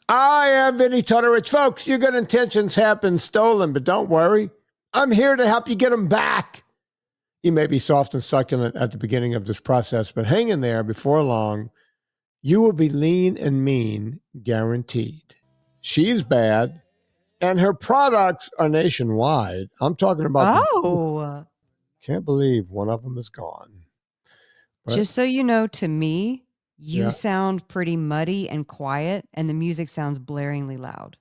I am Vinnie Tortorich. Folks, your good intentions have been stolen, but don't worry. I'm here to help you get them back. You may be soft and succulent at the beginning of this process, but hang in there. Before long, you will be lean and mean, guaranteed. She's bad, and her products are nationwide. I'm talking about can't believe one of them is gone. But, just so you know, to me, you sound pretty muddy and quiet, and the music sounds blaringly loud.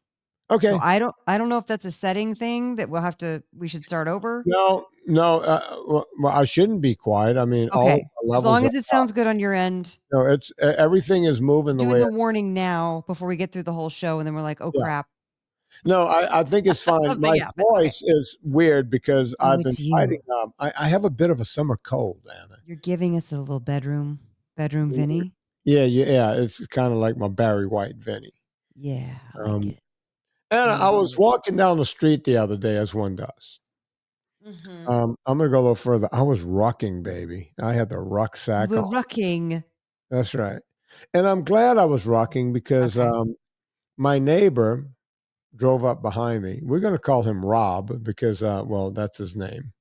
Okay. So I don't know if that's a setting thing that we should start over. No. Well, I shouldn't be quiet. I mean, okay. All as long as it sounds good on your end. No, it's everything is moving the way. Doing the warning now before we get through the whole show, and then we're like, oh crap. No, I think it's fine. My voice is weird because I've been fighting. I have a bit of a summer cold, Anna. You're giving us a little bedroom Vinnie. Yeah. It's kind of like my Barry White Vinnie. Yeah, I like it. And I was walking down the street the other day, as one does. Mm-hmm. I'm going to go a little further. I was rucking, baby. I had the rucksack on. Rucking. That's right. And I'm glad I was rucking because my neighbor drove up behind me. We're going to call him Rob because, that's his name.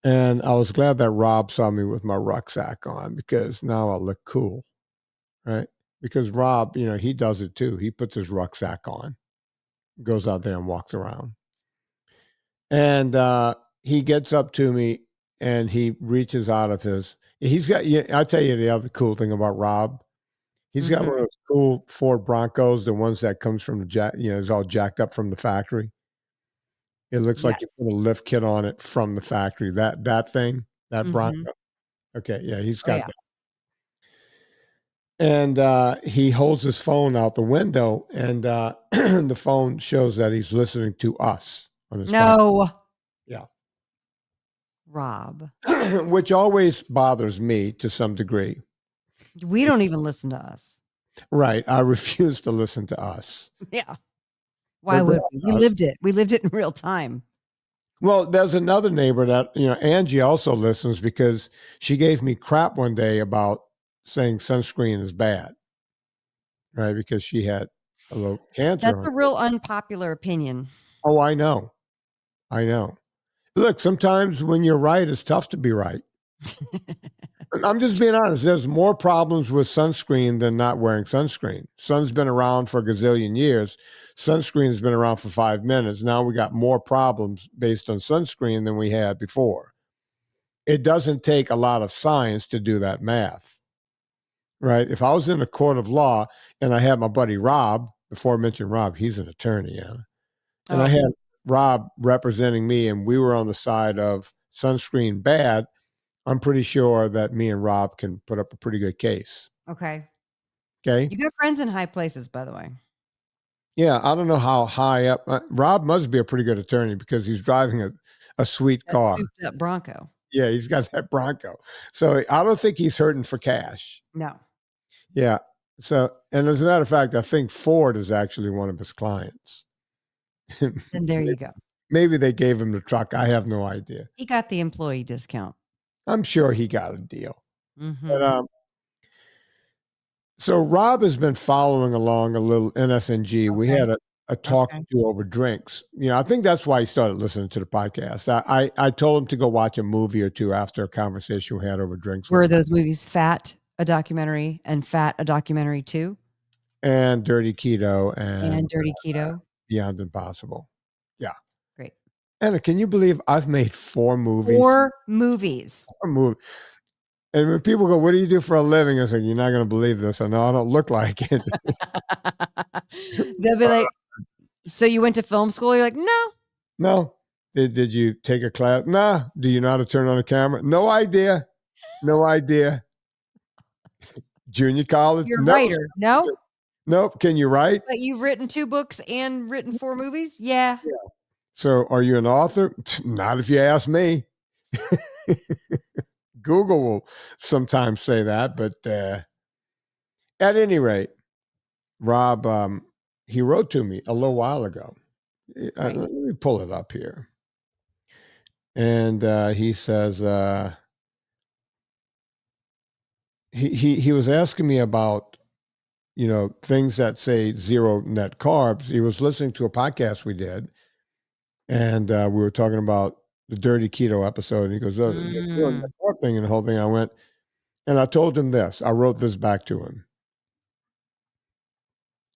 And I was glad that Rob saw me with my rucksack on because now I look cool, right? Because Rob, he does it too. He puts his rucksack on, goes out there and walks around. And he gets up to me and he reaches out of I'll tell you the other cool thing about Rob. He's got one of those cool Ford Broncos, the ones that comes from is all jacked up from the factory. It looks like you put a lift kit on it from the factory. That thing, that Bronco. Okay, yeah, he's got that. And he holds his phone out the window, and the phone shows that he's listening to us on his phone. Yeah. Rob. Which always bothers me to some degree. We don't even listen to us. Right. I refuse to listen to us. Yeah. Why would we? We lived it. We lived it in real time. Well, there's another neighbor that, Angie also listens because she gave me crap one day about saying sunscreen is bad. Right. Because she had a little cancer. That's a real unpopular opinion. Oh, I know. Look, sometimes when you're right, it's tough to be right. I'm just being honest. There's more problems with sunscreen than not wearing sunscreen. Sun's been around for a gazillion years. Sunscreen's been around for 5 minutes. Now we got more problems based on sunscreen than we had before. It doesn't take a lot of science to do that math, right? If I was in a court of law and I had my buddy Rob, before I mentioned Rob, he's an attorney, Anna, and I had Rob representing me and we were on the side of sunscreen bad, I'm pretty sure that me and Rob can put up a pretty good case. Okay. You got friends in high places, by the way. Yeah, I don't know how high up. Rob must be a pretty good attorney because he's driving a sweet car. That Bronco. Yeah, he's got that Bronco. So I don't think he's hurting for cash. No. Yeah. So, and as a matter of fact, I think Ford is actually one of his clients. And there you go. Maybe they gave him the truck. I have no idea. He got the employee discount. I'm sure he got a deal. Mm-hmm. But so Rob has been following along a little NSNG. Okay. We had a talk to over drinks. I think that's why he started listening to the podcast. I told him to go watch a movie or two after a conversation we had over drinks. Were those movies Fat, a documentary, and Fat, a documentary too? And Dirty Keto and Dirty Keto. Beyond Impossible. Yeah. Great. Anna, can you believe I've made 4 movies? 4 movies. 4 movies. And when people go, what do you do for a living? I say, you're not going to believe this. I know I don't look like it. They'll be like, so you went to film school? You're like, no. No. Did you take a class? Nah. Do you know how to turn on a camera? No idea. Junior college? You're a writer. No? Nope. Can you write? But you've written 2 books and written 4 movies? Yeah. So are you an author? Not if you ask me. Google will sometimes say that, but at any rate, Rob, he wrote to me a little while ago. Let me pull it up here. And he says, he was asking me about things that say zero net carbs. He was listening to a podcast we did, and we were talking about the dirty keto episode. And he goes, "Oh, the zero net Mm. carb thing," and the whole thing. I went, and I told him this. I wrote this back to him.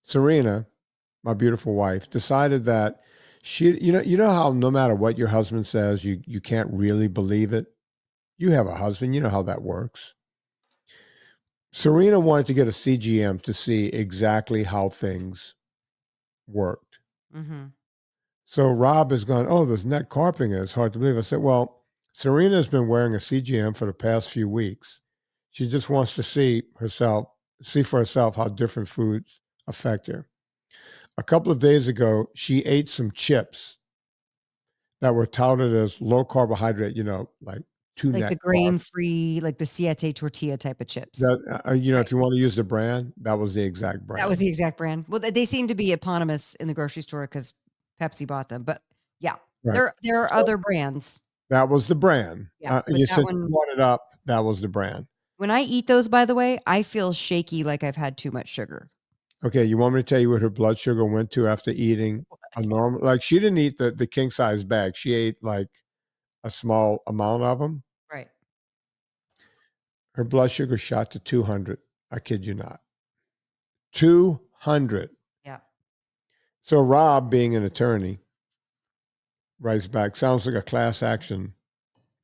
Serena, my beautiful wife, decided that you know how no matter what your husband says, you can't really believe it. You have a husband, you know how that works. Serena wanted to get a CGM to see exactly how things worked. Mm-hmm. So Rob is going, "Oh, this net carb thing is hard to believe." I said, "Well, Serena's been wearing a CGM for the past few weeks. She just wants to see for herself how different foods affect her. A couple of days ago, she ate some chips that were touted as low carbohydrate, like two Like net the carbs. grain free, like the siete tortilla type of chips. That, Right. if you want to use the brand, that was the exact That was brand. the exact brand. Well, they seem to be eponymous in the grocery store because Pepsi bought them. But yeah, Right. there are So other brands. that was the brand. Yeah, but You that said you one, brought it up. That was the brand. when I eat those, by the way, I feel shaky like I've had too much sugar. Okay, you want me to tell you what her blood sugar went to after eating a normal? Like she didn't eat the king size bag. She ate like a small amount of them. Right. Her blood sugar shot to 200. I kid you not. 200. Yeah. So Rob, being an attorney, writes back, "Sounds like a class action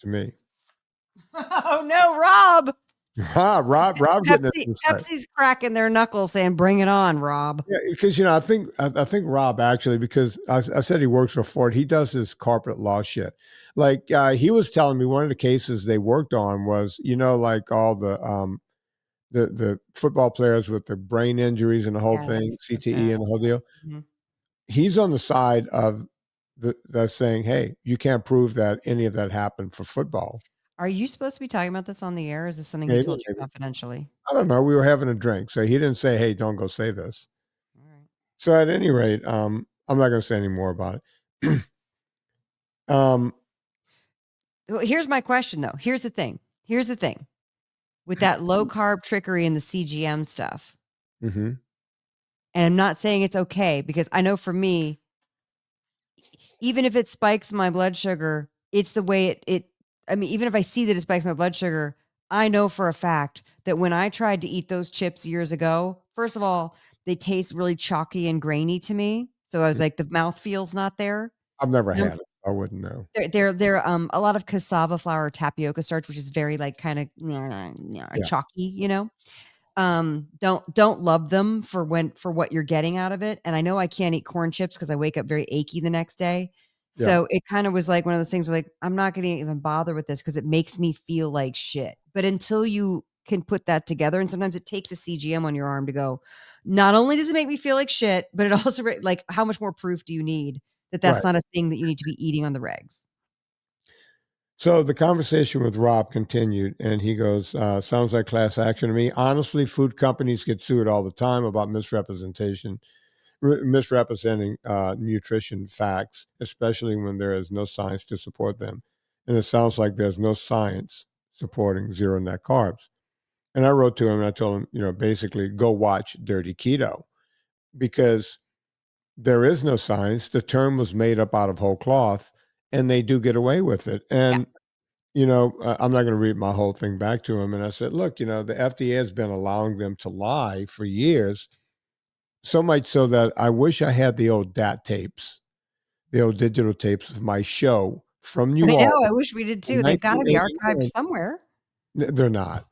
to me." Oh no, Rob. Rob getting it. Pepsi's cracking their knuckles saying, "Bring it on, Rob." Yeah, because I think Rob actually, because I said he works for Ford. He does his corporate law shit. Like he was telling me one of the cases they worked on was like all the football players with the brain injuries and the whole thing, Yes, so sad. CTE and the whole deal. Mhm. He's on the side of that's saying, "Hey, you can't prove that any of that happened for football." Are you supposed to be talking about this on the air? Or is this something he Maybe, told you maybe. confidentially? I don't know. We were having a drink, so he didn't say, "Hey, don't go say this." All right. So at any rate, I'm not going to say any more about it. um, Well, here's my question though. Here's the thing. Here's the thing. With that low carb trickery and the CGM stuff. mhm. And I'm not saying it's okay because I know for me, even if it spikes my blood sugar, it's the way I mean, even if I see that it spikes my blood sugar, I know for a fact that when I tried to eat those chips years ago, first of all, they taste really chalky and grainy to me. So I was like, the mouth feels not there. I've never Num- had it. I wouldn't know. they're a lot of cassava flour tapioca starch, which is very like kind of Yeah, chalky, don't love them for what you're getting out of it. And I know I can't eat corn chips because I wake up very achy the next day. yeah, So it kind of was like one of those things where like, I'm not going to even bother with this because it makes me feel like shit. But until you can put that together, and sometimes it takes a CGM on your arm to go, not only does it make me feel like shit, but it also like, how much more proof do you need that that's right. not a thing that you need to be eating on the regs? So the conversation with Rob continued, and he goes, "Sounds like class action to me. Honestly, food companies get sued all the time about misrepresenting nutrition facts, especially when there is no science to support them. And it sounds like there's no science supporting zero net carbs." And I wrote to him and I told him, basically go watch Dirty Keto because there is no science. The term was made up out of whole cloth and they do get away with it. Yeah. And, I'm not going to read my whole thing back to him. And I said, look, the FDA has been allowing them to lie for years, so much so that I wish I had the old DAT tapes, the old digital tapes of my show from New I know. Orleans I wish we did in too. They've got to be archived 1989. somewhere. They're not.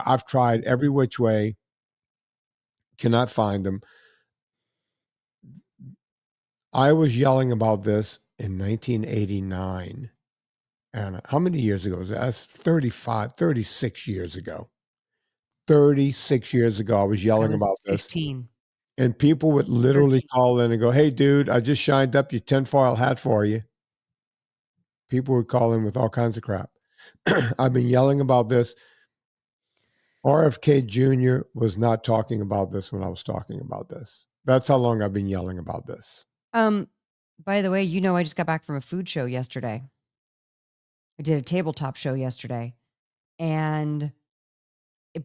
I've tried every which way, cannot find them. I was yelling about this in 1989. And how many years ago was that? That's 35, 36 years ago. 36 years ago, I was I yelling was about this. 15, And people would literally 13. call in and go, "Hey, dude, I just shined up your tinfoil hat for you." People would call in with all kinds of crap. I've been yelling about this. RFK Jr. was not talking about this when I was talking about this. That's how long I've been yelling about this. Um, by the way, I just got back from a food show yesterday. I did a tabletop show yesterday, and it,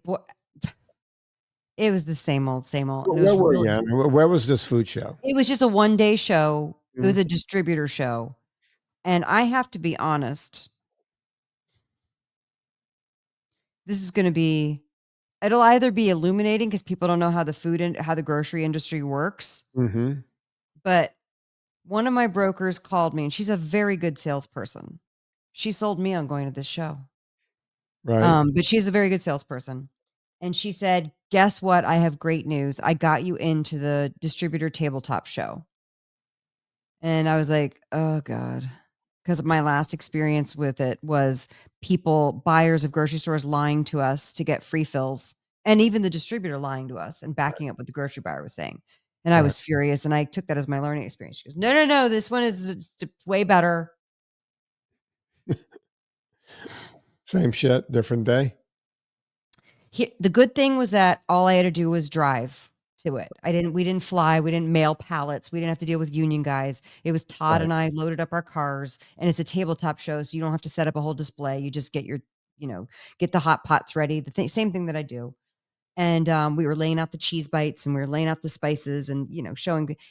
It was the same old, same old. And it Where was were you, really, Anna? Where was this food show? it was just a one-day show. It was Mm, a distributor show. And I have to be honest, this is going to be, it'll either be illuminating because people don't know how the food and how the grocery industry works. mhm, But one of my brokers called me and she's a very good salesperson. She sold me on going to this show. right. But she's a very good salesperson. And she said, guess what? I have great news. I got you into the distributor tabletop show. And I was like, oh God. Because my last experience with it was buyers of grocery stores lying to us to get free fills, and even the distributor lying to us and backing up what the grocery buyer was saying. And I Right. was furious, and I took that as my learning experience. She goes, no, no, no, this one is way better. Same shit, different day? The good thing was that all I had to do was drive to it. We didn't fly, we didn't mail pallets, we didn't have to deal with union guys. It was Todd Right, and I loaded up our cars, and it's a tabletop show, so you don't have to set up a whole display. You just get get the hot pots ready, same thing that I do. And we were laying out the cheese bites and we were laying out the spices and,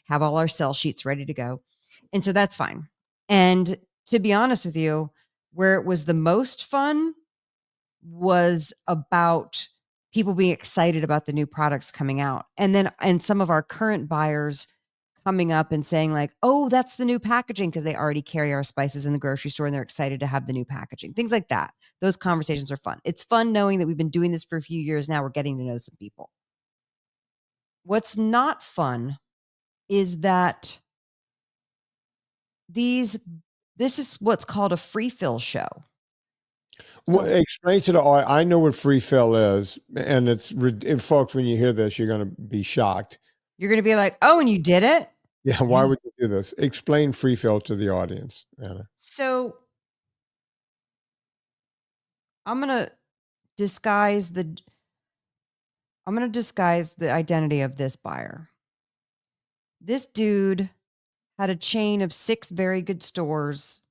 have all our sell sheets ready to go. And so that's fine. And to be honest with you, where it was the most fun was about people being excited about the new products coming out. And some of our current buyers coming up and saying like, "Oh, that's the new packaging," because they already carry our spices in the grocery store and they're excited to have the new packaging. Things like that. Those conversations are fun. It's fun knowing that we've been doing this for a few years now. We're getting to know some people. What's not fun is that this is what's called a free fill show. well, So explain to the audience. I know what free fill is, and and folks, when you hear this, you're gonna be shocked. you're going to be like, "Oh, and you did it?" Yeah, why would you do this? Explain free fill to the audience, Anna. So I'm going to disguise the identity of this buyer. This dude had a chain of 6 very good stores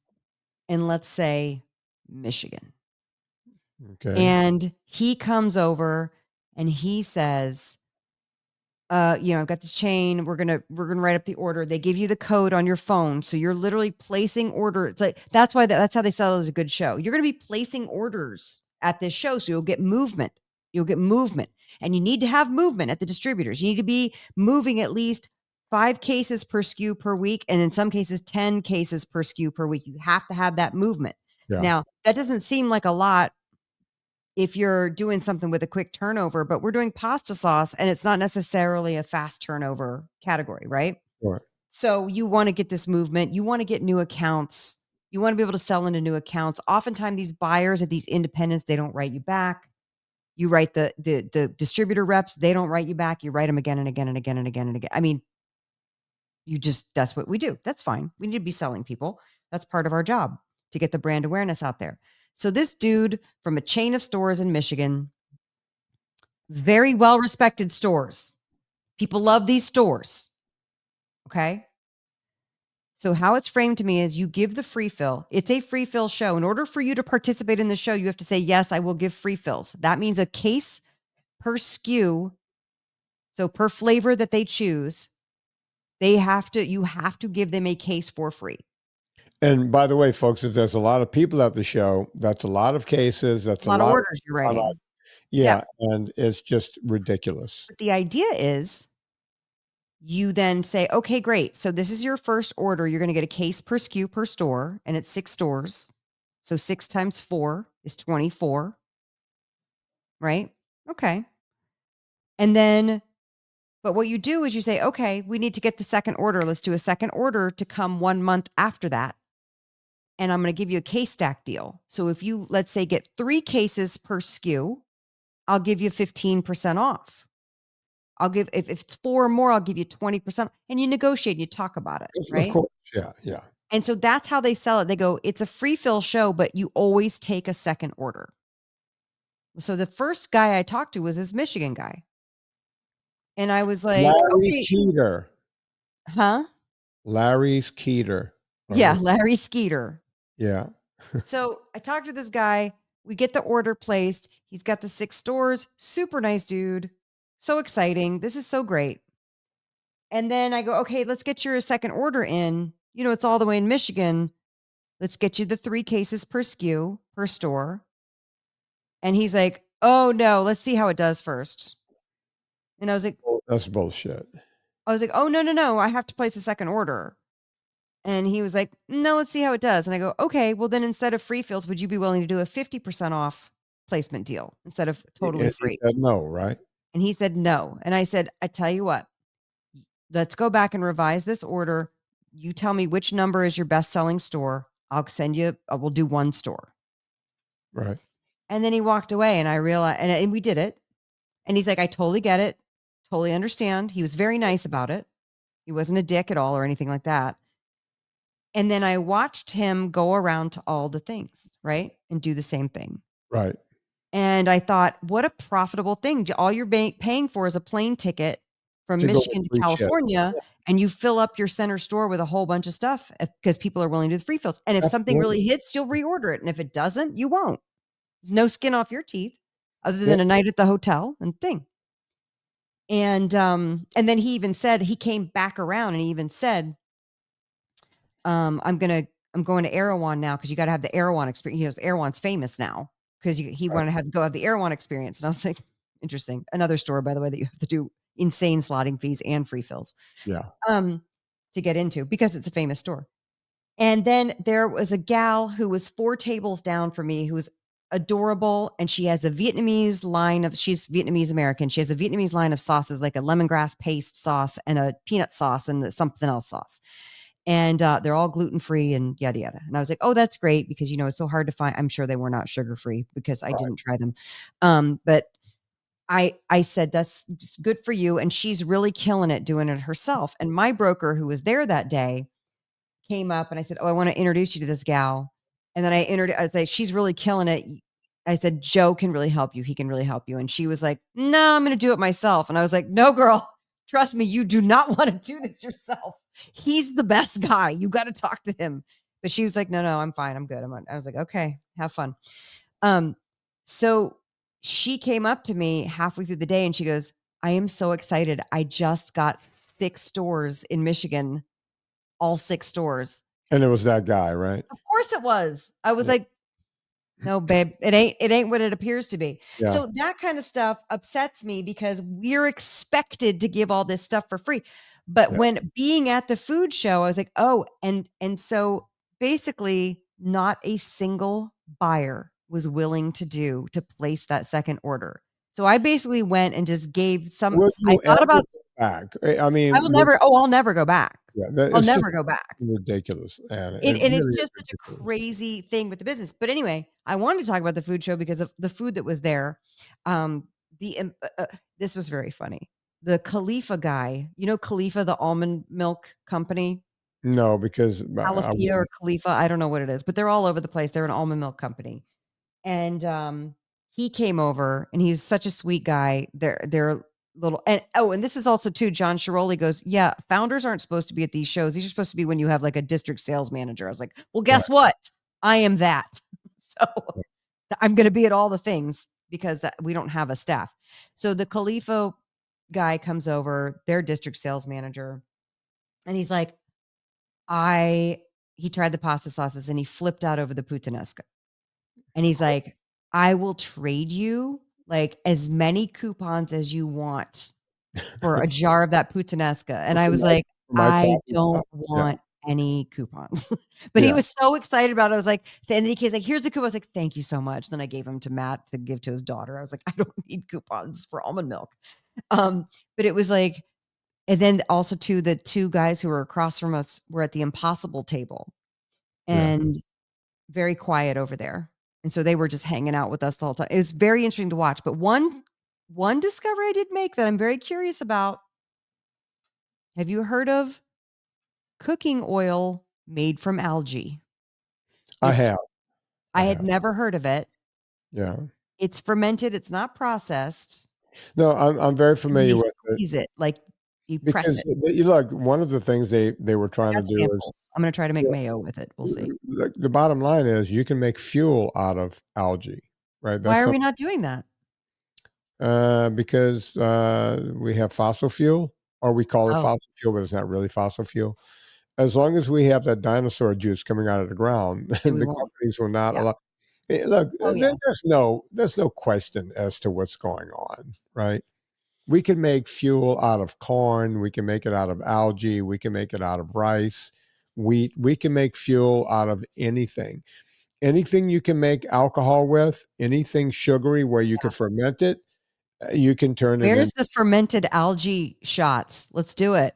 in, let's say, Michigan. Okay. And he comes over and he says, I've got this chain. We're gonna write up the order. They give you the code on your phone, so you're literally placing order. It's like that's how they sell it as a good show. You're gonna be placing orders at this show, so you'll get movement. You'll get movement, and you need to have movement at the distributors. You need to be moving at least 5 cases per SKU per week, and in some cases 10 cases per SKU per week. You have to have that movement. Yeah. Now, that doesn't seem like a lot if you're doing something with a quick turnover, but we're doing pasta sauce and it's not necessarily a fast turnover category, right? Right. So you want to get this movement, you want to get new accounts, you want to be able to sell into new accounts. Oftentimes these buyers of these independents, they don't write you back. You write the distributor reps, they don't write you back. You write them again and again and again and again and again. I mean, that's what we do. That's fine. We need to be selling people. That's part of our job to get the brand awareness out there. So this dude from a chain of stores in Michigan, very well respected stores. People love these stores. Okay. So how it's framed to me is you give the free fill. It's a free fill show. In order for you to participate in the show, you have to say, yes, I will give free fills. That means a case per SKU. So per flavor that they choose, you have to give them a case for free. And by the way, folks, if there's a lot of people at the show, that's a lot of cases. That's A lot of orders you're writing. Yeah, and it's just ridiculous. But the idea is you then say, okay, great. So this is your first order. You're going to get a case per SKU per store, and it's 6 stores. So 6 times 4 is 24, right? Okay. And then, but what you do is you say, okay, we need to get the second order. Let's do a second order to come 1 month after that. And I'm going to give you a case stack deal. So if you, let's say, get 3 cases per SKU, I'll give you 15% off. If it's 4 or more, I'll give you 20%. And you negotiate and you talk about it, right? Of course. Yeah, yeah. And so that's how they sell it. They go, it's a free fill show, but you always take a second order. So the first guy I talked to was this Michigan guy. And I was like, Larry okay. Keeter. Huh? Larry's Keeter. Yeah, Larry Skeeter. Yeah. So I talked to this guy. We get the order placed. He's got the 6 stores. Super nice dude. So exciting. This is so great. And then I go, okay, let's get your second order in. You know, it's all the way in Michigan. Let's get you the 3 cases per SKU per store. And he's like, oh no, let's see how it does first. And Oh, that's bullshit. oh, no, no, no. I have to place a second order. And he was like, no, let's see how it does. And I go, okay, well, then instead of free fills, would you be willing to do a 50% off placement deal instead of totally And he free? said no, right? And he said, no. And I said, I tell you what, let's go back and revise this order. You tell me which number is your best selling store. I'll send you, we'll do one store. Right. And then he walked away and I realized, and we did it. And he's like, I totally get it. Totally understand. He was very nice about it. He wasn't a dick at all or anything like that. And then I watched him go around to all the things, right? And do the same thing. Right. And I thought, what a profitable thing. All you're paying for is a plane ticket from To go with Michigan to free shit. California, and you fill up your center store with a whole bunch of stuff because people are willing to do the free fills. And if something Absolutely. really hits, you'll reorder it. And if it doesn't, you won't. There's no skin off your teeth other Yeah. than a night at the hotel and thing. And then he even said, he came back around and he even said, I'm going to Erewhon now because you got to have the Erewhon experience. He goes, Erewhon's famous now because he Right. wanted to go have the Erewhon experience. And I was like, interesting. Another store, by the way, that you have to do insane slotting fees and free fills Yeah. to get into because it's a famous store. And then there was a gal who was 4 tables down from me who was adorable. And she has a Vietnamese line of, she's Vietnamese American. She has a Vietnamese line of sauces, like a lemongrass paste sauce and a peanut sauce and something else sauce. And they're all gluten-free and yada, yada. And I was like, oh, that's great because, you know, it's so hard to find. I'm sure they were not sugar-free because I didn't try them. But I said, that's good for you. And she's really killing it doing it herself. And my broker who was there that day came up and I said, oh, I want to introduce you to this gal. And then I was like, she's really killing it. I said, Joe can really help you. He can really help you. And she was like, no, I'm going to do it myself. And I was like, no, girl, trust me, you do not want to do this yourself. He's the best guy. You got to talk to him. But she was like, no, I'm fine. I'm good. I was like, okay, have fun. So she came up to me halfway through the day and she goes, I am so excited. I just got 6 stores in Michigan, all 6 stores. And it was that guy, right? Of course it was. I was Yeah. like, no, babe, it ain't what it appears to be. Yeah. So that kind of stuff upsets me because we're expected to give all this stuff for free. But Yeah. when being at the food show, I was like, oh, and so basically not a single buyer was willing to place that second order. So I basically went and just gave some, Will I you thought ever about, go back? I I mean, will never, I'll never go back. yeah, I'll it's never just go back. ridiculous, and And it it's really is just such a ridiculous. crazy thing with the business. But anyway, I wanted to talk about the food show because of the food that was there. This was very funny. The Khalifa guy, you know, Khalifa, the almond milk company, No, because Califia or Khalifa, I don't know what it is, but they're all over the place. They're an almond milk company. And he came over and he's such a sweet guy. They're little and this is also too, John Shiroli goes, yeah, founders aren't supposed to be at these shows. These are supposed to be when you have like a district sales manager. I was like, well, guess what? I am that. So I'm going to be at all the things because we don't have a staff. So the Khalifa guy comes over, their district sales manager, and he's like, he tried the pasta sauces and he flipped out over the puttanesca. And he's like, I will trade you like as many coupons as you want for a jar of that puttanesca. And I was like, my I coffee don't cup. Yeah. want any coupons. But he Yeah. was so excited about it. I was like, and then he's like, here's a coupon. I was like, thank you so much. Then I gave him to Matt to give to his daughter. I was like, I don't need coupons for almond milk. But it was like, and then also too, the 2 guys who were across from us were at the impossible table and very quiet over there. And so they were just hanging out with us the whole time. It was very interesting to watch. But one discovery I did make that I'm very curious about. Have you heard of cooking oil made from algae? I have. I had never heard of it. Yeah. It's fermented. It's not processed. No, I'm very And they familiar with it squeeze it, like you press because it. you look, one of the things they were I trying to got do is samples. I'm going to try to make mayo with it. We'll see. the bottom line is you can make fuel out of algae, right? Why That's are we something. not doing that? Because we have fossil fuel, or we call it Oh, fossil fuel, but it's not really fossil fuel. As long as we have that dinosaur juice coming out of the ground, then we the won't. companies will not Yeah. allow. Look, Oh, yeah. there's no question as to what's going on, right? We can make fuel out of corn. We can make it out of algae. We can make it out of rice, wheat. We can make fuel out of anything. Anything you can make alcohol with, anything sugary where you can ferment it, you can turn it Where's in. the fermented algae shots? Let's do it.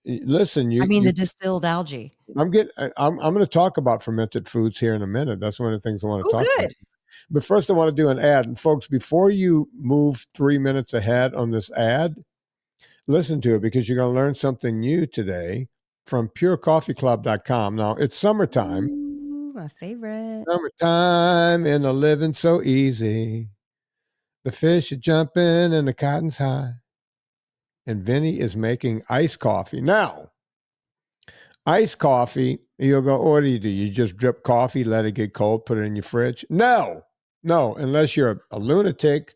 Listen, I mean, you the distilled algae. I'm going to talk about fermented foods here in a minute. That's one of the things I want to Oh, talk about. good. But first, I want to do an ad. And folks, before you move 3 minutes ahead on this ad, listen to it because you're going to learn something new today from purecoffeeclub.com. Now, it's summertime. Ooh, my favorite. Summertime and the living so easy. The fish are jumping and the cotton's high. And Vinnie is making iced coffee. Now, iced coffee, you'll go, what do? You just drip coffee, let it get cold, put it in your fridge? No, unless you're a lunatic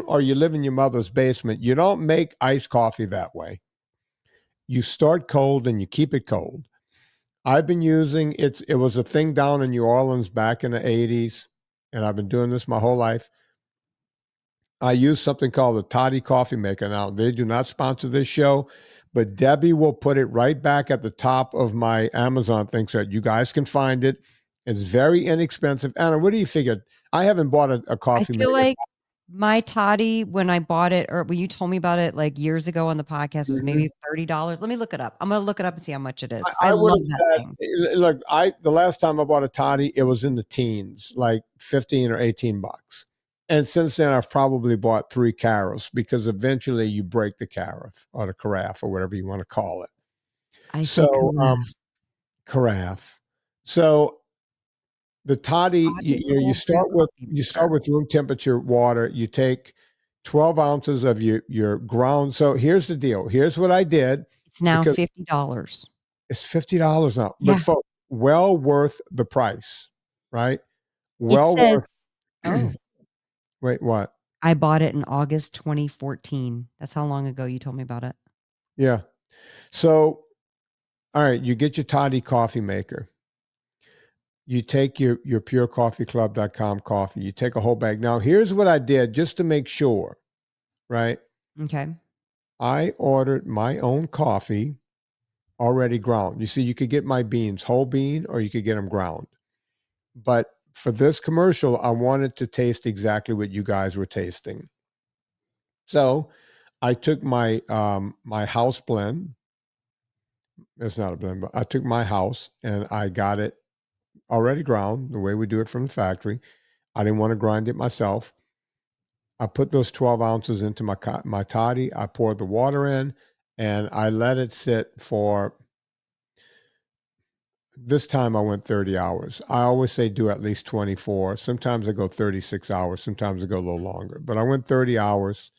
or you live in your mother's basement. You don't make iced coffee that way. You start cold and you keep it cold. I've been using it was a thing down in New Orleans back in the 80s, and I've been doing this my whole life. I use something called the Toddy Coffee Maker. Now, they do not sponsor this show, but Debbie will put it right back at the top of my Amazon thing so that you guys can find it. It's very inexpensive. Anna, what do you figure? I haven't bought a I coffee feel maker. like my toddy, when I bought it, or when you told me about it like years ago on the podcast, was maybe $30. Let me look it up. I'm going to look it up and see how much it is. I I would love have that said, thing. look, the last time I bought a toddy, it was in the teens, like 15 or 18 bucks. And since then, I've probably bought 3 carafes because eventually you break the carafe or the carafe or whatever you want to call it. I say So, carafe. carafe. So the toddy, Toddy cold brew coffee you start maker. with room temperature water. You take 12 ounces of your ground. So here's the deal. Here's what I did It's now because $50. it's $50 now. But Yeah. folks, well worth the price, right? It Well says, worth. oh, Wait, what? I bought it in August 2014. That's how long ago you told me about it. Yeah. So, all right, you get your toddy coffee maker. You take your purecoffeeclub.com coffee. You take a whole bag. Now, here's what I did just to make sure, right? Okay. I ordered my own coffee already ground. You see, you could get my beans whole bean or you could get them ground. But for this commercial, I wanted to taste exactly what you guys were tasting. So I took my house blend. It's not a blend, but I took my house and I got it already ground the way we do it from the factory. I didn't want to grind it myself. I put those 12 ounces into my toddy. I poured the water in and I let it sit for this time I went 30 hours. I always say do at least 24. Sometimes I go 36 hours. Sometimes I go a little longer, but I went 30 hours.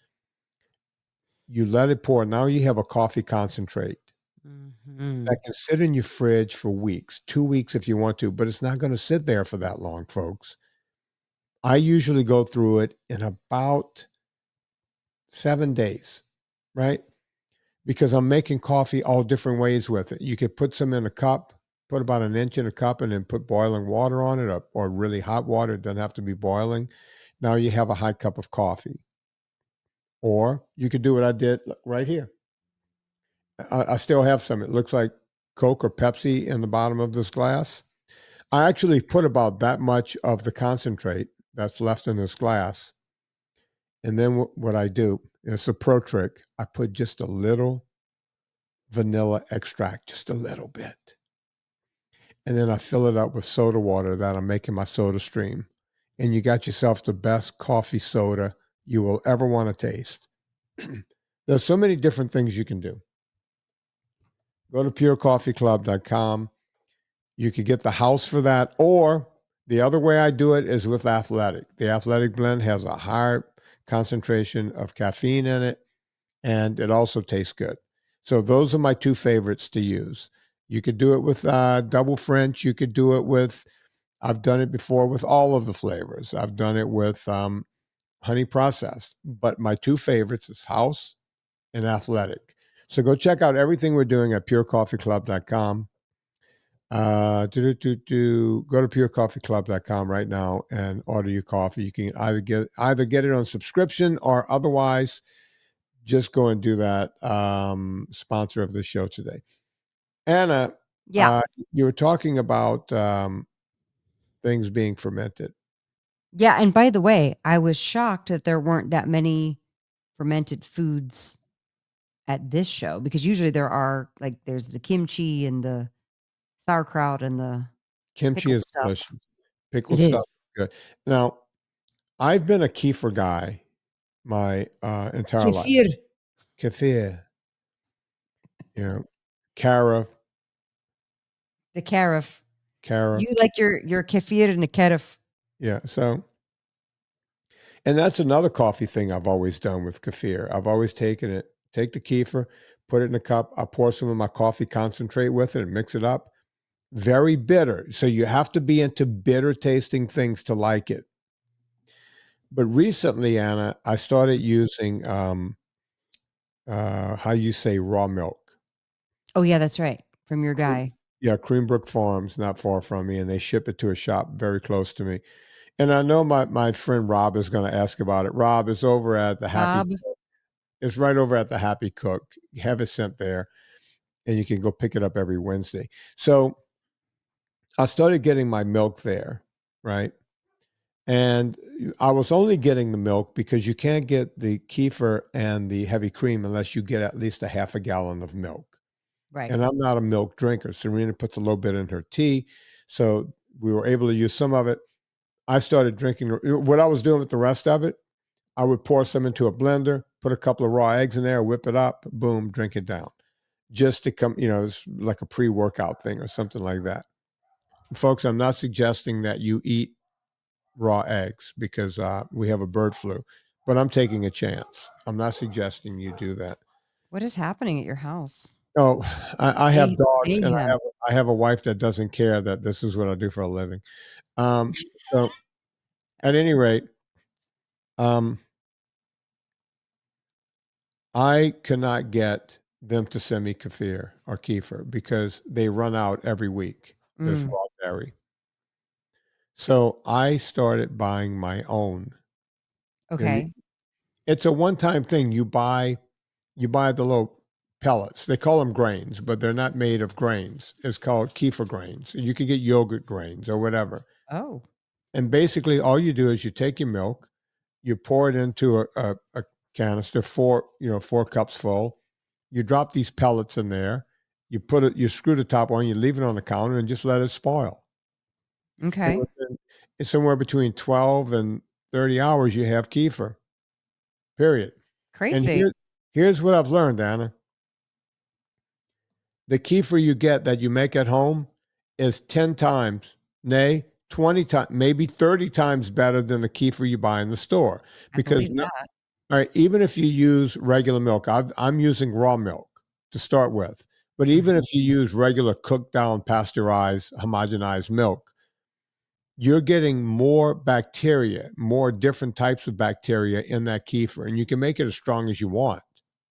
You let it pour. Now you have a coffee concentrate Mm-hmm. that can sit in your fridge for weeks, 2 weeks if you want to, but it's not going to sit there for that long, folks. I usually go through it in about 7 days, right? Because I'm making coffee all different ways with it. You could put some in a cup, put about an inch in a cup, and then put boiling water on it or really hot water. It doesn't have to be boiling. Now you have a hot cup of coffee. Or you could do what I did right here. I still have some. It looks like Coke or Pepsi in the bottom of this glass. I actually put about that much of the concentrate that's left in this glass. And then what I do, it's a pro trick. I put just a little vanilla extract, just a little bit. And then I fill it up with soda water that I'm making my soda stream. And you got yourself the best coffee soda you will ever want to taste. There's so many different things you can do. Go to purecoffeeclub.com. You could get the house for that. Or the other way I do it is with Athletic. The Athletic blend has a higher concentration of caffeine in it, and it also tastes good. So those are my 2 favorites to use. You could do it with double French. You could do it with, I've done it before with all of the flavors. I've done it with honey processed. But my two favorites is House and Athletic. So go check out everything we're doing at purecoffeeclub.com. Go to purecoffeeclub.com right now and order your coffee. You can either get it on subscription or otherwise just go and do that. Sponsor of the show today. Anna, Yeah. you were talking about things being fermented. Yeah. And by the way, I was shocked that there weren't that many fermented foods at this show, because usually there are, like, there's the kimchi and the sauerkraut and the Kimchi pickled is stuff. delicious. It Pickled stuff is. is good. Now, I've been a kefir guy my entire life. Kefir. Kefir, you know, Cara, The carif. Cara. You like your kefir and the carif. Yeah. So, and that's another coffee thing I've always done with kefir. I've always take the kefir, put it in a cup. I pour some of my coffee concentrate with it and mix it up. Very bitter. So you have to be into bitter tasting things to like it. But recently, Anna, I started using how you say raw milk. Oh yeah, that's right. From your guy. Yeah, Creambrook Farms, not far from me, and they ship it to a shop very close to me. And I know my friend Rob is going to ask about it. Rob is over at the Happy. Bob. It's right over at the Happy Cook. Have it sent there, and you can go pick it up every Wednesday. So I started getting my milk there, right? And I was only getting the milk because you can't get the kefir and the heavy cream unless you get at least a half a gallon of milk. Right. And I'm not a milk drinker. Serena puts a little bit in her tea. So we were able to use some of it. I started drinking what I was doing with the rest of it. I would pour some into a blender, put a couple of raw eggs in there, whip it up, boom, drink it down. Just to come, it's like a pre-workout thing or something like that. Folks, I'm not suggesting that you eat raw eggs because we have a bird flu, but I'm taking a chance. I'm not suggesting you do that. What is happening at your house? Oh, I have dogs, and Mayhem. I have a wife that doesn't care that this is what I do for a living. So at any rate, I cannot get them to send me kefir or kefir because they run out every week. There's raw berry. So I started buying my own. Okay. It's a one-time thing. You buy the little pellets. They call them grains, but they're not made of grains. It's called kefir grains. You can get yogurt grains or whatever. Oh. And basically, all you do is you take your milk, you pour it into a canister, 4 cups full. You drop these pellets in there. You screw the top on, you leave it on the counter, and just let it spoil. Okay. It's somewhere between 12 and 30 hours. You have kefir. Period. Crazy. And here's what I've learned, Anna. The kefir you get that you make at home is 10 times, nay, 20 times, maybe 30 times better than the kefir you buy in the store. Because that. all right, even if you use regular milk, I'm using raw milk to start with. But even if you use regular cooked down, pasteurized, homogenized milk, you're getting more bacteria, more different types of bacteria in that kefir, and you can make it as strong as you want,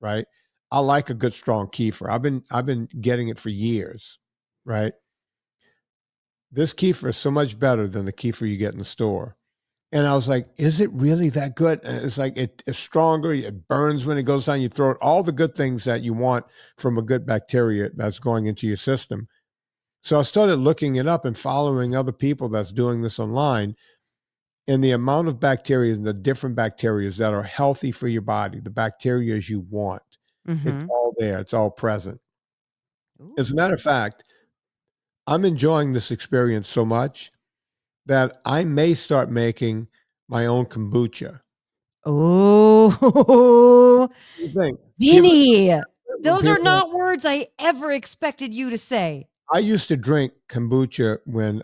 right? I like a good strong kefir. I've been getting it for years, right? This kefir is so much better than the kefir you get in the store. And I was like, is it really that good? And it's like it's stronger. It burns when it goes down your throat. All the good things that you want from a good bacteria that's going into your system. So I started looking it up and following other people that's doing this online. And the amount of bacteria and the different bacteria that are healthy for your body, the bacteria you want, it's all there. It's all present. As a matter of fact, I'm enjoying this experience so much that I may start making my own kombucha. Oh, What do you think? Vinnie, When those are people, not words I ever expected you to say. I used to drink kombucha when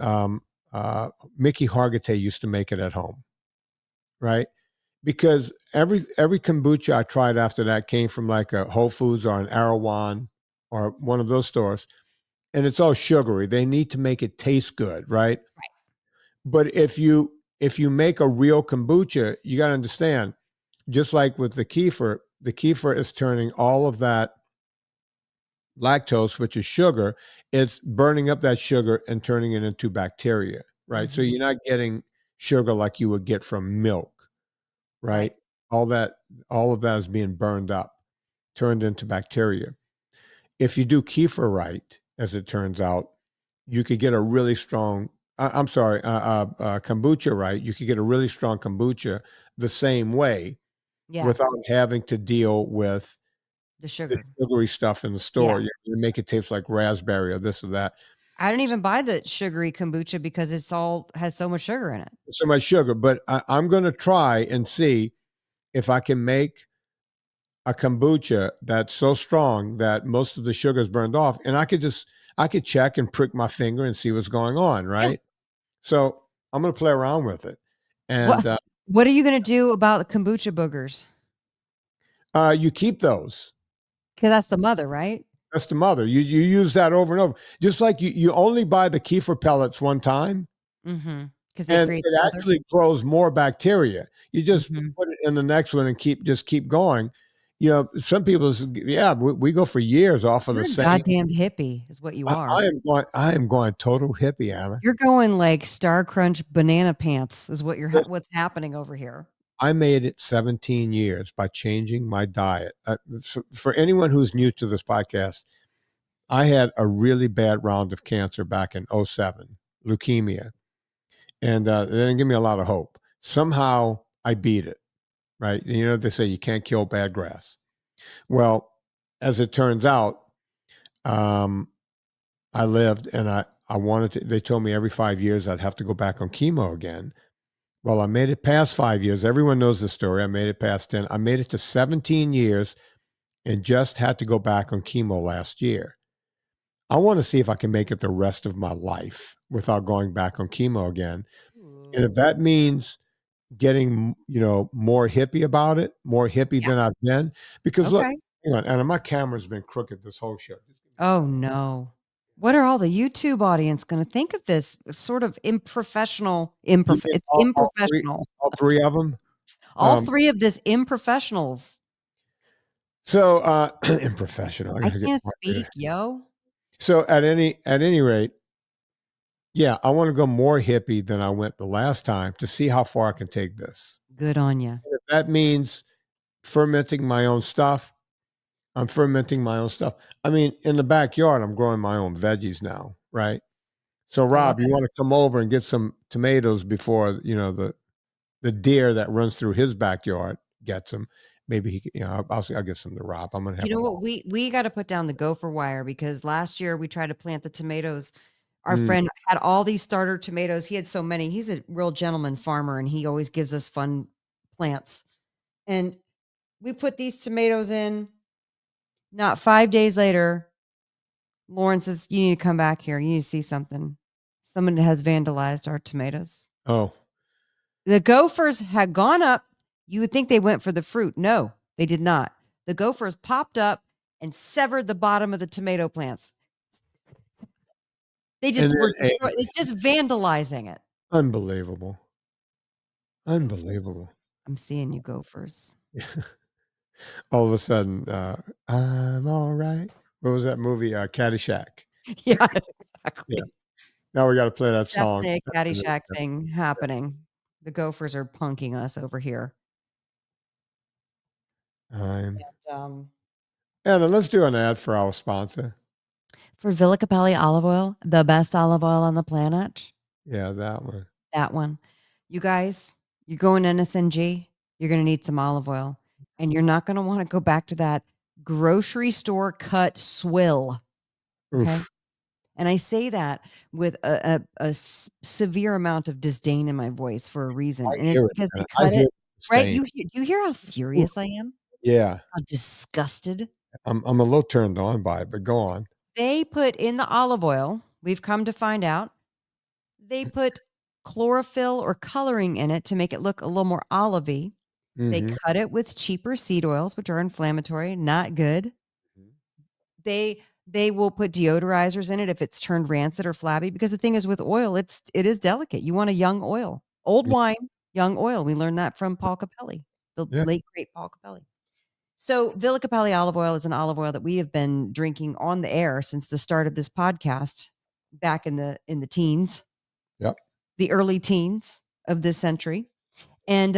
Mickey Hargitay used to make it at home, right? Because every kombucha I tried after that came from like a Whole Foods or an Erewhon or one of those stores, and it's all sugary. They need to make it taste good, right? But if you if you make a real kombucha, you got to understand, just like with the kefir is turning all of that lactose, which is sugar, it's burning up that sugar and turning it into bacteria, right? So you're not getting sugar like you would get from milk, right? Right. All of that is being burned up, turned into bacteria. If you do kefir right, as it turns out, you could get a really strong. I'm sorry, kombucha right. You could get a really strong kombucha the same way Yeah. without having to deal with The the sugar. sugary stuff in the store. Yeah. You make it taste like raspberry or this or that. I don't even buy the sugary kombucha because it's all has so much sugar in it. So much sugar, but I'm going to try and see if I can make a kombucha that's so strong that most of the sugar is burned off, and I could check and prick my finger and see what's going on, Yeah. right? So I'm going to play around with it, What and What are you gonna do about the kombucha boogers? you keep those. Because that's the mother, right? That's the mother. You use that over and over, just like you only buy the kefir pellets one time, Because they and create it the mother. actually grows more bacteria. You just Mhm. put it in the next one and keep going. You know, some people, yeah, we go for years off of the You're a same. goddamn hippie is what you are. I am going total hippie, Anna. You're going like Star Crunch banana pants is what Listen, what's happening over here. I made it 17 years by changing my diet. For anyone who's new to this podcast, I had a really bad round of cancer back in '07, leukemia, and they didn't give me a lot of hope. Somehow I beat it, right? You know, they say you can't kill bad grass. Well, as it turns out, um, I lived and I wanted to, they told me every 5 years I'd have to go back on chemo again. Well, I made it past 5 years. Everyone knows the story. I made it past 10. I made it to 17 years and just had to go back on chemo last year. I want to see if I can make it the rest of my life without going back on chemo again. And if that means getting, more hippie about it, more hippie Yeah. than I've been, because look, Okay. hang on, and my camera's been crooked this whole show. Oh no. What are all the YouTube audience going to think of this sort of You mean it's all improfessional. three of them? All three of this improfessionals. So unprofessional. I I gotta get can't more speak, yo. So at any rate, yeah, I want to go more hippie than I went the last time to see how far I can take this. Good on you. If that means fermenting my own stuff, I'm fermenting my own stuff. I mean, in the backyard, I'm growing my own veggies now, right? So, I love Rob, you it. want to come over and get some tomatoes before the deer that runs through his backyard gets them. Maybe I'll get some to Rob. I'm gonna You have know them what? all. We got to put down the gopher wire because last year we tried to plant the tomatoes. Our Mm. friend had all these starter tomatoes. He had so many. He's a real gentleman farmer and he always gives us fun plants. And we put these tomatoes in. Not 5 days later, Lauren says, "You need to come back here. You need to see something. Someone has vandalized our tomatoes." Oh, The gophers had gone up. You would think they went for the fruit. No, they did not. The gophers popped up and severed the bottom of the tomato plants. They and just were then just vandalizing it. unbelievable, unbelievable. I'm seeing you gophers. All of a sudden, I'm all right. What was that movie? Caddyshack. Yeah, Yeah. exactly. Now we got to play that song. Definitely a Caddyshack thing happening. The gophers are punking us over here. I'm And, And then let's do an ad for our sponsor. for Villa Capelli olive oil, the best olive oil on the planet. Yeah, that one. That one. You guys, you go in NSNG, you're going to need some olive oil. And you're not going to want to go back to that grocery store cut swill. Okay. Oof. And I say that with a severe amount of disdain in my voice for a reason. I And it's hear it, because they man. I cut hear it, the right? stain. Do you hear how Oof. furious I am? Yeah. How disgusted? I'm a little turned on by it, but go on. They put in the olive oil, we've come to find out, they put chlorophyll or coloring in it to make it look a little more olivey. They Mhm. cut it with cheaper seed oils, which are inflammatory, not good. They will put deodorizers in it if it's turned rancid or flabby because the thing is with oil, it is delicate. You want a young oil. Old wine, young oil. We learned that from Paul Capelli, the Yeah. late great Paul Capelli. So Villa Capelli olive oil is an olive oil that we have been drinking on the air since the start of this podcast back in the teens, Yep. the early teens of this century. And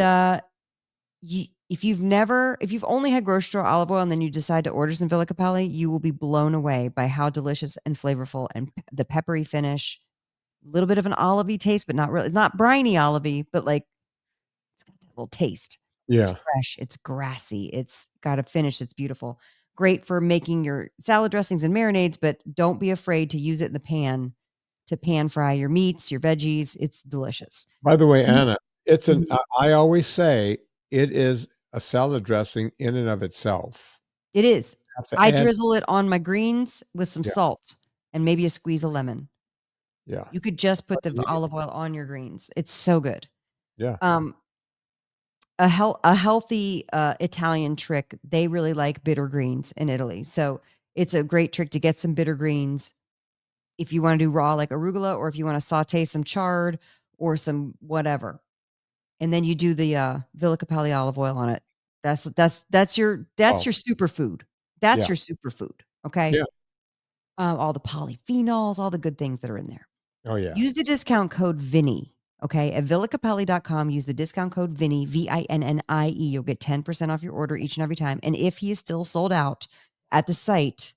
if you've only had grocery store olive oil and then you decide to order some Villa Capelli, you will be blown away by how delicious and flavorful and the peppery finish, a little bit of an olivey taste, but not really, not briny olivey, but like it's got that little taste. It's Yeah. fresh, it's grassy, it's got a finish that's beautiful. Great for making your salad dressings and marinades, but don't be afraid to use it in the pan to pan fry your meats, your veggies. It's delicious. By the way, Anna, Mhm. I always say it is a salad dressing in and of itself. It is. Have to I add, drizzle it on my greens with some yeah, salt and maybe a squeeze of lemon. yeah, You could just put the olive oil on your greens. It's so good. yeah. Um, a healthy Italian trick. They really like bitter greens in Italy, so it's a great trick to get some bitter greens. If you want to do raw like arugula, or if you want to saute some chard or some whatever, and then you do the Villa Capelli olive oil on it. That's your Oh, superfood. That's yeah, your superfood. Okay, yeah. all the polyphenols, all the good things that are in there. Oh, yeah. Use the discount code Vinnie, okay? At villacapelli.com, use the discount code Vinnie, Vinnie. You'll get 10% off your order each and every time. And if he is still sold out at the site,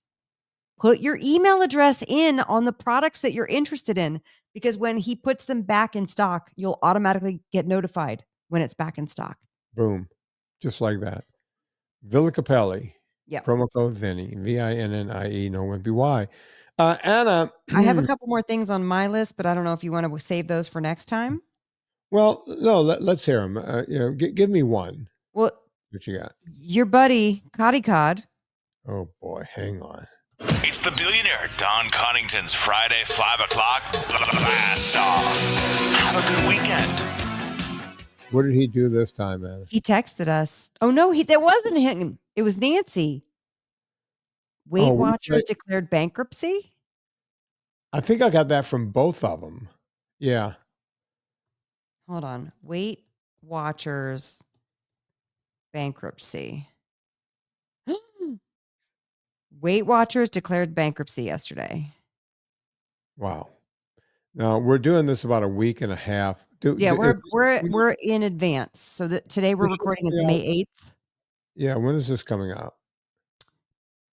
put your email address in on the products that you're interested in, because when he puts them back in stock, you'll automatically get notified when it's back in stock. Boom. Just like that. Villa Capelli, Yep. promo code Vinnie, Vinnie, no one why. Anna, I have a couple more things on my list, but I don't know if you want to save those for next time. well, no, let's hear them. Give me one. Well, What you got? your buddy, Coddy Cod. Oh, boy. Hang on. It's the billionaire Don Connington's Friday 5 o'clock blast off. Have a good weekend. What did he do this time, Anna? He texted us. Oh no, that wasn't him. It was Nancy. Weight Watchers declared bankruptcy. I think I got that from both of them. Yeah. Hold on. Weight Watchers bankruptcy. Weight Watchers declared bankruptcy yesterday. Wow. Now we're doing this about a week and a half. Yeah, we're in advance. So that today we're recording is May 8th. Yeah, when is this coming out?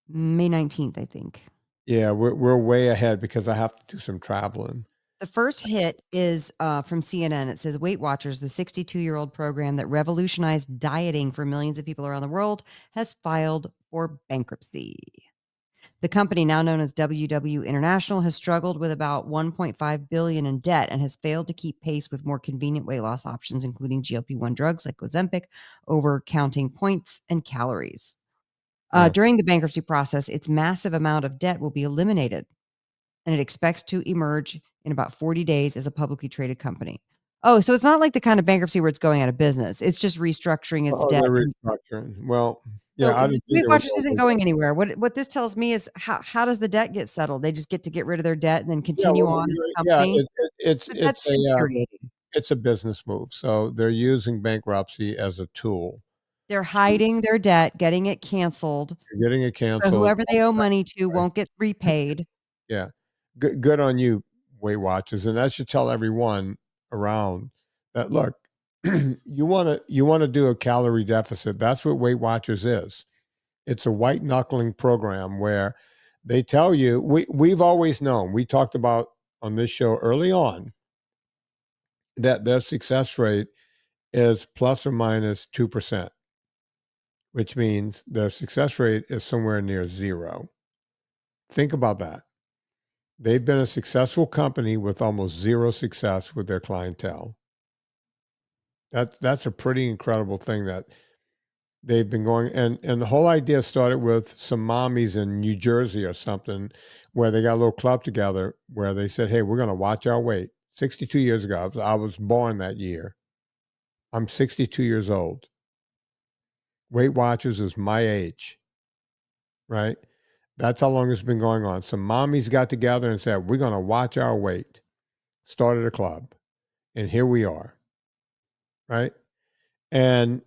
May 19th, I think. Yeah, we're way ahead because I have to do some traveling. The first hit is from CNN. It says Weight Watchers, the 62-year-old program that revolutionized dieting for millions of people around the world, has filed for bankruptcy. The company, now known as WW International, has struggled with about $1.5 billion in debt and has failed to keep pace with more convenient weight loss options, including GLP-1 drugs like Ozempic, over counting points and calories. Yeah. During the bankruptcy process, its massive amount of debt will be eliminated, and it expects to emerge in about 40 days as a publicly traded company. Oh, so it's not like the kind of bankruptcy where it's going out of business. It's just restructuring its debt. They're restructuring. Well, yeah, So I didn't think Weight they were Watchers isn't going anywhere. What this tells me is how does the debt get settled? They just get rid of their debt and then continue on as a company. That's infuriating. It's a business move. So they're using bankruptcy as a tool. They're hiding their debt, getting it canceled. You're getting it So canceled. whoever they owe money to won't get repaid. Yeah. Good on you, Weight Watchers. And that should tell everyone around that, look, you want to do a calorie deficit. That's what Weight Watchers is. It's a white knuckling program where they tell you, we've always known, we talked about on this show early on, that their success rate is plus or minus 2%, which means their success rate is somewhere near zero. Think about that. They've been a successful company with almost zero success with their clientele. That's a pretty incredible thing that they've been going. And the whole idea started with some mommies in New Jersey or something, where they got a little club together where they said, hey, we're going to watch our weight. 62 years ago, I was born that year. I'm 62 years old. Weight Watchers is my age, right? That's how long it's been going on. Some mommies got together and said, we're going to watch our weight. Started a club. And here we are. right? And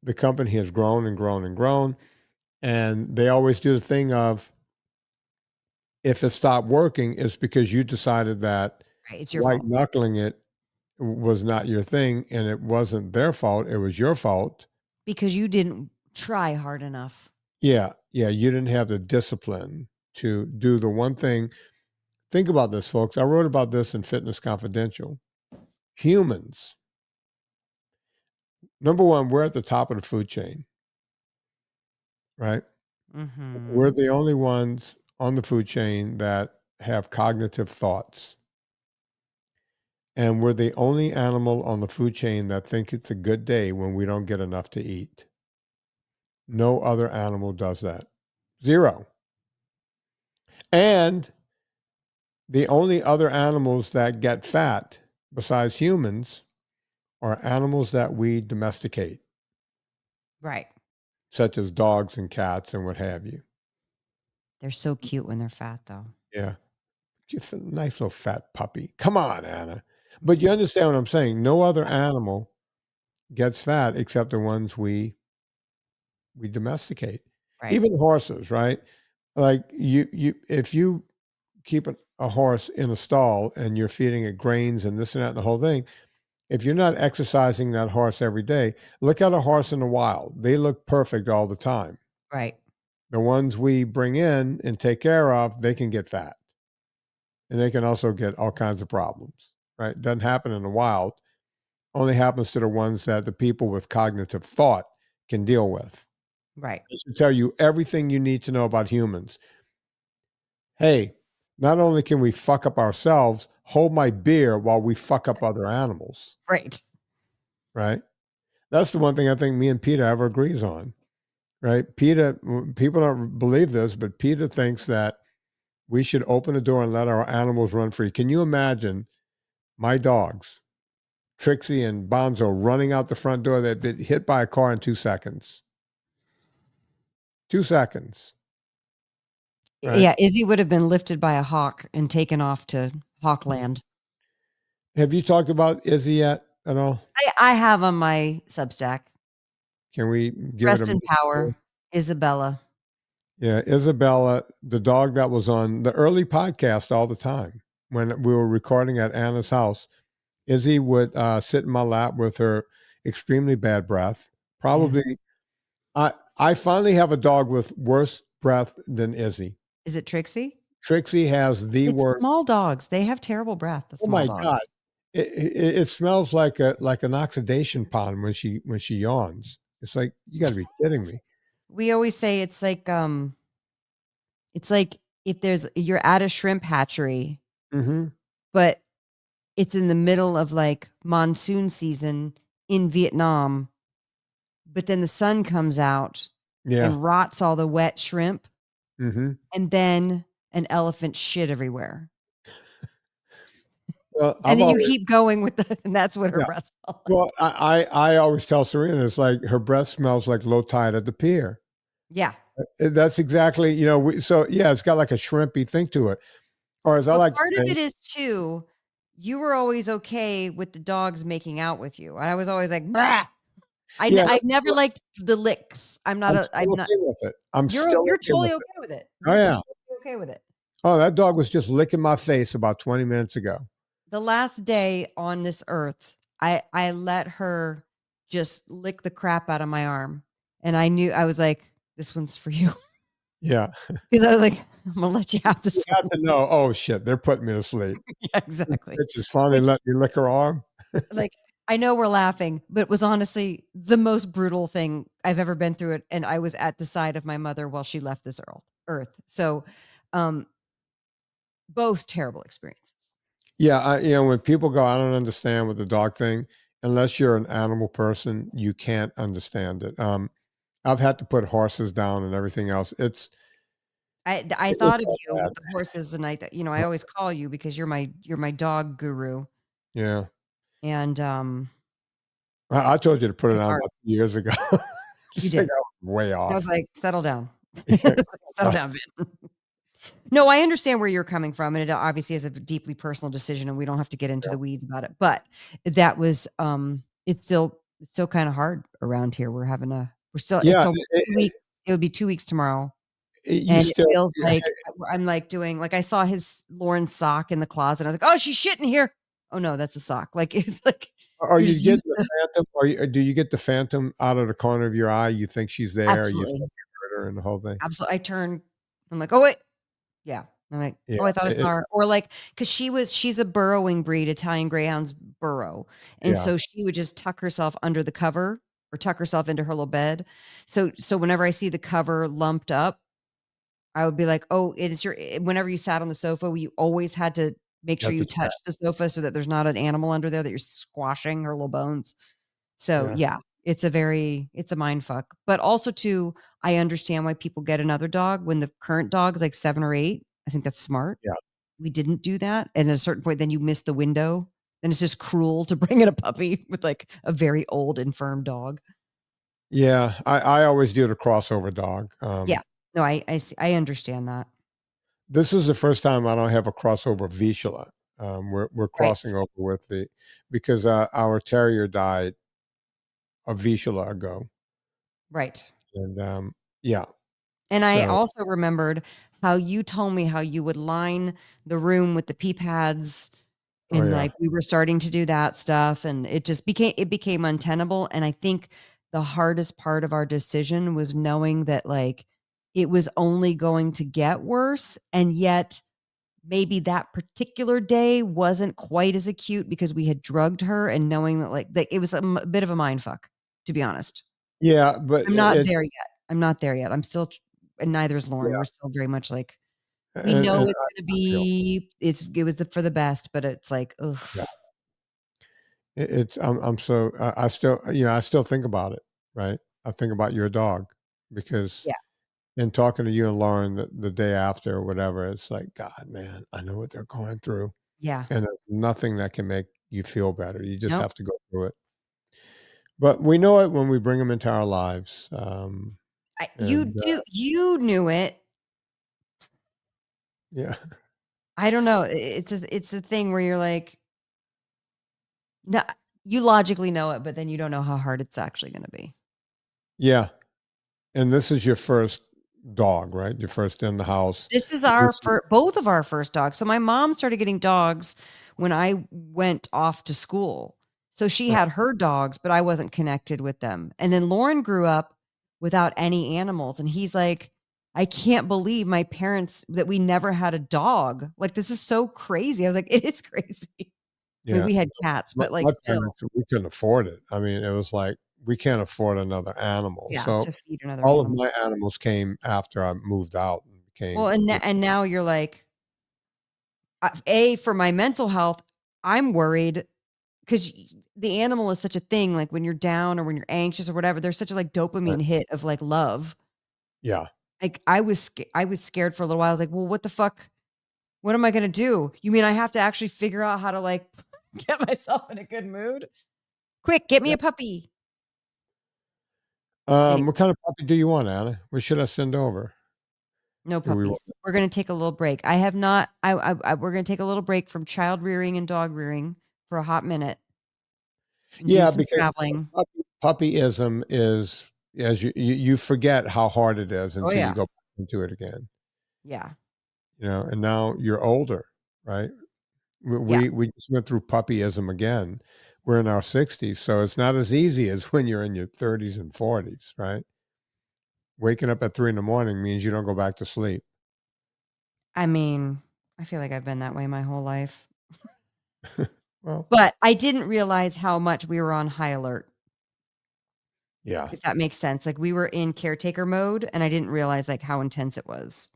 the company has grown and grown and grown. And they always do the thing of, if it stopped working, it's because you decided that Right. It's your white fault. knuckling it was not your thing, and it wasn't their fault. It was your fault. Because you didn't try hard enough. Yeah. Yeah. You didn't have the discipline to do the one thing. Think about this, folks. I wrote about this in Fitness Confidential. Humans, number one, we're at the top of the food chain, right? We're Mm-hmm. the only ones on the food chain that have cognitive thoughts. And we're the only animal on the food chain that think it's a good day when we don't get enough to eat. No other animal does that. Zero. And the only other animals that get fat besides humans are animals that we domesticate, Right. such as dogs and cats and what have you. They're so cute when they're fat, though. Yeah. Just a nice little fat puppy. Come on, Anna. But you understand what I'm saying? No other animal gets fat except the ones we domesticate. Right. Even horses, right? Like if you keep a horse in a stall and you're feeding it grains and this and that and the whole thing, if you're not exercising that horse every day, look at a horse in the wild. They look perfect all the time. Right. The ones we bring in and take care of, they can get fat. And they can also get all kinds of problems, right? Doesn't happen in the wild. Only happens to the ones that the people with cognitive thought can deal with. Right. It should tell you everything you need to know about humans. Hey, not only can we fuck up ourselves, hold my beer while we fuck up other animals, Right. right? That's the one thing I think me and Peter ever agrees on, right? Peter, people don't believe this, but Peter thinks that we should open the door and let our animals run free. Can you imagine my dogs, Trixie and Bonzo, running out the front door? They'd been hit by a car in 2 seconds. 2 seconds. Right? Yeah. Izzy would have been lifted by a hawk and taken off to Hawkland. Have you talked about Izzy yet at all? I have on my Substack. Can we give Rest it a in power, Isabella. Yeah, Isabella, the dog that was on the early podcast all the time when we were recording at Anna's house. Izzy would sit in my lap with her extremely bad breath. Probably, I finally have a dog with worse breath than Izzy. Is it Trixie? Trixie has the It's worst. small dogs. They have terrible breath. The Oh small my dogs. God, it smells like an oxidation pond when she yawns. It's like, you got to be kidding me. We always say it's like if you're at a shrimp hatchery, Mm-hmm. but it's in the middle of like monsoon season in Vietnam, but then the sun comes out Yeah. and rots all the wet shrimp, Mm-hmm. and then an elephant shit everywhere. Well, And then you keep going with and that's what her Yeah. breath smells like. Well, I always tell Serena, it's like her breath smells like low tide at the pier. Yeah. That's exactly, so yeah, it's got like a shrimpy thing to it. Or as I Well, like to part of say, it is too, you were always okay with the dogs making out with you. I was always like, bah! Yeah, I've never liked the licks. I'm I'm not. still I'm okay not. with it. I'm You're still okay totally with okay it. with it. Oh, You're yeah. totally okay with it. Oh, that dog was just licking my face about 20 minutes ago. The last day on this earth, I let her just lick the crap out of my arm, and I was like, this one's for you. Yeah. Because I was like, I'm gonna let you have this. You have to know, oh shit, they're putting me to sleep. Yeah, exactly. It's just finally let me lick her arm. Like, I know we're laughing, but it was honestly the most brutal thing I've ever been through it. And I was at the side of my mother while she left this earth. So, both terrible experiences. Yeah, when people go, I don't understand with the dog thing. Unless you're an animal person, you can't understand it. I've had to put horses down and everything else. I thought of you with the horses, and I always call you because you're my dog guru. Yeah. And I told you to put it it's on hard. about years ago. You did. Way off. I was like, settle down. Yeah. Settle down, Vin. No, I understand where you're coming from, and it obviously is a deeply personal decision, and we don't have to get into the weeds about it. But that was it's still kind of hard around here. We're still, it's Yeah, almost 2 weeks. It would be 2 weeks tomorrow. you And it still feels like I'm like doing, like I saw Lauren's sock in the closet. I was like, oh, she's shitting here. Oh no, that's a sock. Like it's like are you're you just getting used the to. phantom? Do you get the phantom out of the corner of your eye? You think she's there, you Absolutely. think you heard her and the whole thing? Absolutely. I turn, I'm like, oh wait. Yeah. I'm like, Yeah, oh, I thought I saw her. Or like, cause she's a burrowing breed. Italian Greyhounds burrow. And yeah, so she would just tuck herself under the cover or tuck herself into her little bed. So whenever I see the cover lumped up, I would be like, oh, it is whenever you sat on the sofa, you always had to make you sure have you to check. touch the sofa so that there's not an animal under there that you're squashing her little bones. So Yeah, yeah, it's a mind fuck. But also too, I understand why people get another dog when the current dog is like 7 or 8. I think that's smart. yeah. We didn't do that. And at a certain point, then you miss the window. Then it's just cruel to bring in a puppy with like a very old, infirm dog. Yeah, I always do the crossover dog. Yeah. No, I understand that. This is the first time I don't have a crossover Vizsla. We're Right. crossing over with because our terrier died a Vizsla ago, Right. and yeah, And I so also remembered how you told me how you would line the room with the pee pads, oh and yeah, like we were starting to do that stuff, and it became untenable. And I think the hardest part of our decision was knowing that like it was only going to get worse, and yet maybe that particular day wasn't quite as acute because we had drugged her, and knowing that like that it was a bit of a mind fuck, to be honest. yeah, but I'm not there yet. I'm not there yet. I'm still and neither is Lauren. We're yeah, still very much like, we and know it's gonna feel be it was for the best, but it's like, ugh. yeah, it's I'm so I still I still think about it, right? I think about your dog because Yeah, in talking to you and Lauren the day after or whatever, it's like God, man, I know what they're going through. yeah. And there's nothing that can make you feel better. You just Nope. have to go through it. But we know it when we bring them into our lives. And You knew it. yeah, I don't know. It's a thing where you're like, no, you logically know it, but then you don't know how hard it's actually gonna be. yeah. And this is your first dog, right? Your first in the house. This is This our is- both of our first dogs. So my mom started getting dogs when I went off to school. So she uh, had her dogs, but I wasn't connected with them. And then Lauren grew up without any animals. And he's like, I can't believe my parents that we never had a dog. Like, this is so crazy. I was like, it is crazy. I mean, yeah. we had cats, but like My still, parents, we couldn't afford it. I mean, it was like we can't afford another animal. yeah, So to feed another all of animal. my animals came after I moved out and Well, became, and now you're like, for my mental health, I'm worried because the animal is such a thing. Like when you're down or when you're anxious or whatever, there's such a like right. dopamine hit of like love. Yeah. Like I was scared for a little while. I was like, well, what the fuck? What am I gonna do? You mean I have to actually figure out how to like get myself in a good mood? Quick, get me Yeah. a puppy. Anyway, What kind of puppy do you want, Anna? What should I send over? no Do we want? puppies. We're gonna take a little break. I have not. We're gonna take a little break from child rearing and dog rearing for a hot minute and do Yeah, some because traveling. puppyism is as you forget how hard it is Oh until you yeah, go back into it again, yeah, and now you're older, right? We yeah. we just went through puppyism again. We're in our 60s, so it's not as easy as when you're in your 30s and 40s, right? Waking up at 3 in the morning means you don't go back to sleep. I mean, I feel like I've been that way my whole life. Well, But I didn't realize how much we were on high alert, yeah. if that makes sense. Like we were in caretaker mode and I didn't realize like how intense it was.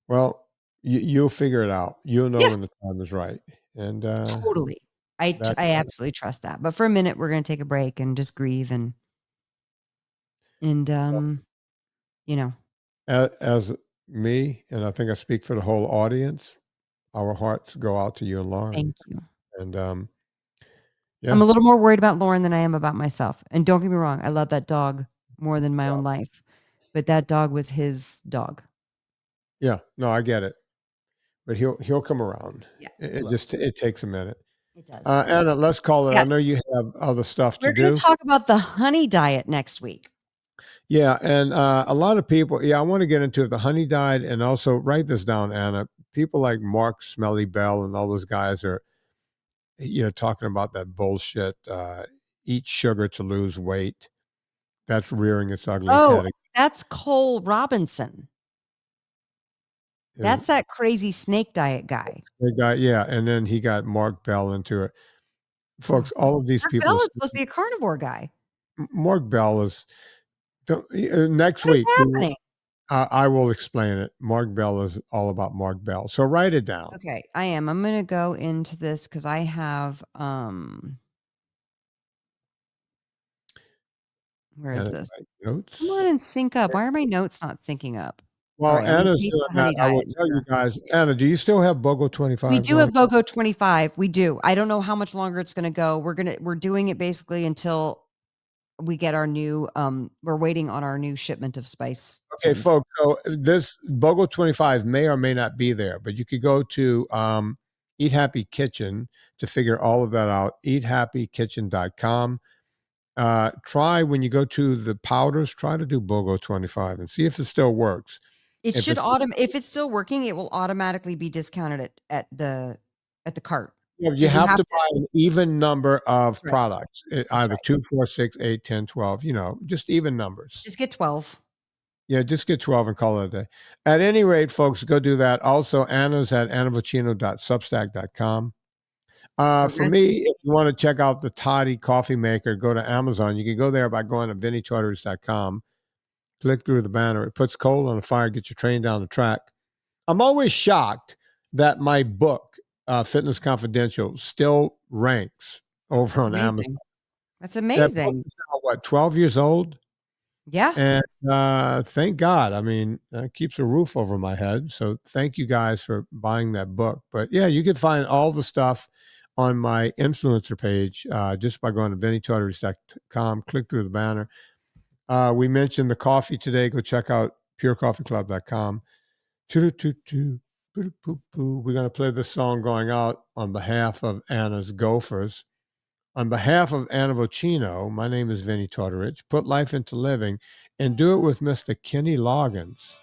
Well, you'll figure it out. You'll know Yeah, when the time is right, and totally. that I absolutely trust that. But for a minute, we're going to take a break and just grieve and you know, as me, and I think I speak for the whole audience. Our hearts go out to you and Lauren, thank you. and I'm yeah, a little more worried about Lauren than I am about myself. And don't get me wrong, I love that dog more than my own life. But that dog was his dog. yeah. No, I get it, but he'll come around. Yeah, he It will. just it takes a minute. It does. Anna, let's call it. Yes. I know you have other stuff to We're going do. to talk about the honey diet next week. Yeah, and a lot of people. Yeah, I want to get into the honey diet, and also write this down, Anna. People like Mark Smelly Bell and all those guys are, talking about that bullshit. Eat sugar to lose weight. That's rearing its ugly Oh, head. that's Cole Robinson. That's that crazy snake diet guy. The guy, yeah, and then he got Mark Bell into it. Folks, all of these Mark people. Bell is supposed to be a carnivore guy. Mark Bell is. Next What is week, happening? I will explain it. Mark Bell is all about Mark Bell. So write it down. Okay, I am. I'm going to go into this because I have where is this? Notes. Come on and sync up. Why are my notes not syncing up? Well, All right, Anna's doing that. I will tell you guys. Anna, do you still have BOGO 25? We do have BOGO 25. We do. I don't know how much longer it's going to go. We're doing it basically until we get our new we're waiting on our new shipment of spice. Okay, folks. So this BOGO 25 may or may not be there, but you could go to Eat Happy Kitchen to figure all of that out. eathappykitchen.com. Try when you go to the powders, try to do BOGO 25 and see if it still works. It should if it's still working, it will automatically be discounted at the cart. Yeah, you have to buy an even number of products, either right. 2, 4, 6, 8, 10, 12, just even numbers. Just get 12. Yeah, just get 12 and call it a day. At any rate, folks, go do that. Also, Anna's at annavocino.substack.com. For me, if you want to check out the Toddy coffee maker, go to Amazon. You can go there by going to VinnieTortorich.com. Click through the banner. It puts coal on the fire, get your train down the track. I'm always shocked that my book, Fitness Confidential, still ranks over on Amazon. That's amazing. That book is now, what, 12 years old? Yeah. And thank God. I mean, it keeps a roof over my head. So thank you guys for buying that book. But yeah, you can find all the stuff on my influencer page just by going to VinnieTortorich.com. Click through the banner. We mentioned the coffee today. Go check out purecoffeeclub.com. We're going to play this song going out on behalf of Anna's Gophers. On behalf of Anna Vocino, my name is Vinnie Tortorich. Put life into living and do it with Mr. Kenny Loggins.